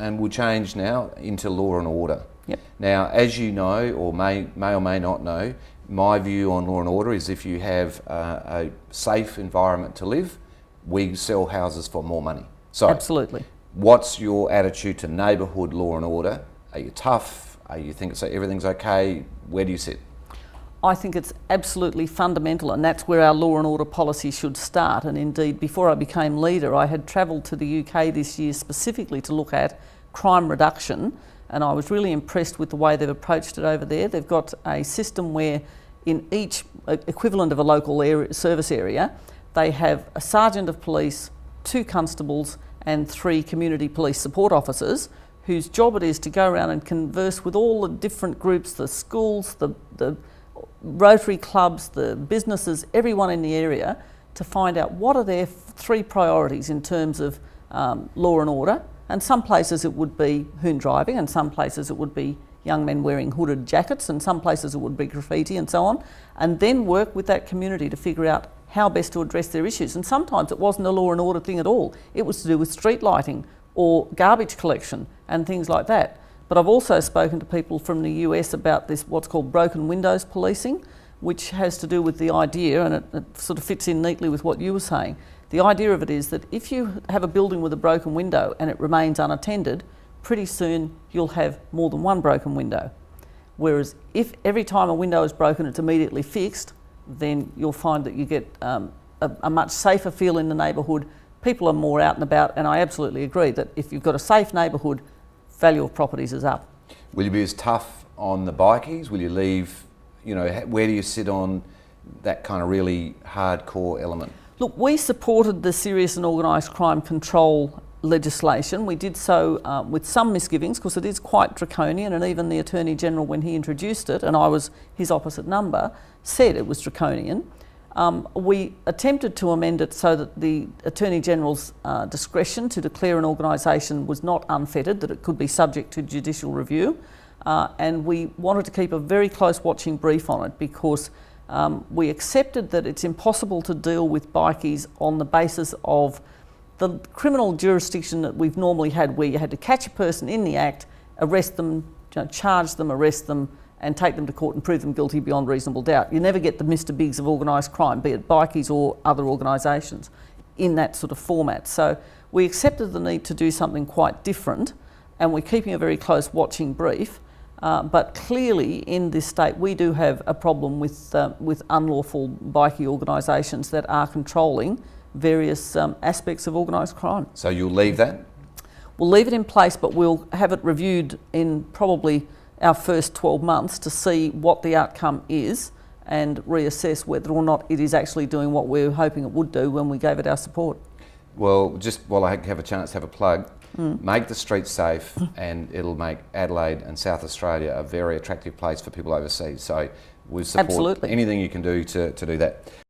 and we'll change now into law and order. Yep. Now, as you know, or may or may not know, my view on law and order is if you have a safe environment to live, we sell houses for more money. So, absolutely. What's your attitude to neighbourhood law and order? Are you tough? Are you think everything's okay? Where do you sit? I think it's absolutely fundamental, and that's where our law and order policy should start. And indeed, before I became leader, I had travelled to the UK this year specifically to look at crime reduction, and I was really impressed with the way they've approached it over there. They've got a system where in each equivalent of a local service area, they have a sergeant of police, 2 constables and 3 community police support officers whose job it is to go around and converse with all the different groups, the schools, the Rotary clubs, the businesses, everyone in the area, to find out what are their 3 priorities in terms of law and order. And some places it would be hoon driving, and some places it would be young men wearing hooded jackets, and some places it would be graffiti and so on, and then work with that community to figure out how best to address their issues. And sometimes it wasn't a law and order thing at all. It was to do with street lighting or garbage collection and things like that. But I've also spoken to people from the US about this, what's called broken windows policing, which has to do with the idea, and it sort of fits in neatly with what you were saying. The idea of it is that if you have a building with a broken window and it remains unattended, pretty soon you'll have more than one broken window. Whereas if every time a window is broken it's immediately fixed, then you'll find that you get a much safer feel in the neighbourhood. People are more out and about, and I absolutely agree that if you've got a safe neighbourhood, value of properties is up. Will you be as tough on the bikies? Will you leave, where do you sit on that kind of really hardcore element? Look, we supported the serious and organised crime control legislation. We did so with some misgivings because it is quite draconian, and even the Attorney General, when he introduced it, and I was his opposite number, said it was draconian. We attempted to amend it so that the Attorney General's discretion to declare an organisation was not unfettered, that it could be subject to judicial review, and we wanted to keep a very close watching brief on it because we accepted that it's impossible to deal with bikies on the basis of the criminal jurisdiction that we've normally had, where you had to catch a person in the act, arrest them, charge them, arrest them, and take them to court and prove them guilty beyond reasonable doubt. You never get the Mr. Biggs of organised crime, be it bikies or other organisations, in that sort of format. So we accepted the need to do something quite different, and we're keeping a very close watching brief. But clearly in this state we do have a problem with unlawful bikie organisations that are controlling various aspects of organised crime. So you'll leave that? We'll leave it in place, but we'll have it reviewed in probably our first 12 months to see what the outcome is and reassess whether or not it is actually doing what we were hoping it would do when we gave it our support. Well, just while I have a chance to have a plug, make the streets safe and it'll make Adelaide and South Australia a very attractive place for people overseas. So we support Absolutely. anything you can do to do that.